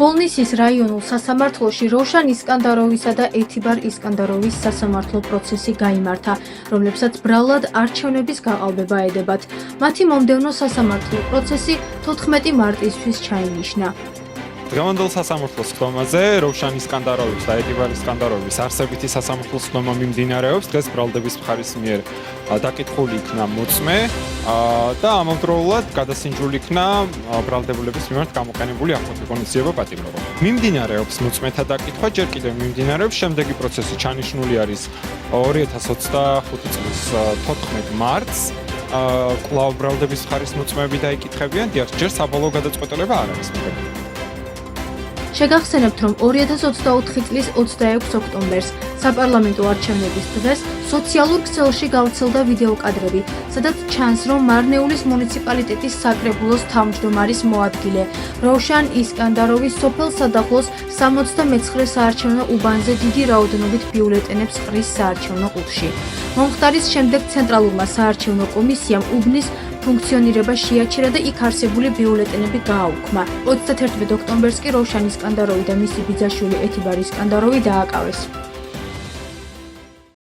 ბოლნისის რაიონულ სასამართლოში როშან ისკანდაროვისა და ეთიბარ ისკანდაროვის სასამართლო პროცესი გაიმართა, რომლებსაც ბრალად არჩევნების გაყალბება ედებათ. მათი მომდევნო სასამართლო პროცესი 14 მარტისთვის ჩაინიშნა. დღევანდელ სასამართლოს ხდომაზე როშან ისკანდაროვის და ეთიბარ ისკანდაროვის არსებითი სასამართლოს ხდომა მიმდინარეობს. დღეს ბრალდების მხარის მიერ დაკითხული იქნა მოწმე და ამავდროულად გადასინჯული იქნა ბრალდებულების მიმართ გამოყენებული ახლო ღონისძიება პატიმრობა. მიმდინარეობს მოწმეთა დაკითხვა, ჯერ კიდევ მიმდინარეობს. შემდეგი პროცესი ჩანიშნული არის 2025 წლის 14 მარტს. კვლავ ბრალდების მხარის მოწმეები დაიკითხებიან, ჯერ საბოლოო გადაწყვეტილება არ არის მიღებული. შეგახსენებთ, რომ 2024 წლის 26 ოქტომბერს საპარლამენტო არჩევნების დღეს სოციალურ ქსელში გავრცელდა ვიდეო კადრები, სადაც ჩანს, რომ მარნეულის მუნიციპალიტეტის საკრებულოს თავმჯდომარის მოადგილე როშან ისკანდაროვის სოფელ სადახლოს 69 საარჩევნო უბანზე დიდი რაოდენობით ბიულეტენებს ყრის საარჩევნო ყუთში. მომხდარის შემდეგ ცენტრალურმა საარჩევნო კომისიამ უბნის ფუნქციონირება შეაჩერა და იქ არსებული ბიულეტენები გააუქმა. 31 ოქტომბერს კი როშან ისკანდაროვი და მისი ბიძაშვილი ეთიბარ ისკანდაროვი დააკავეს.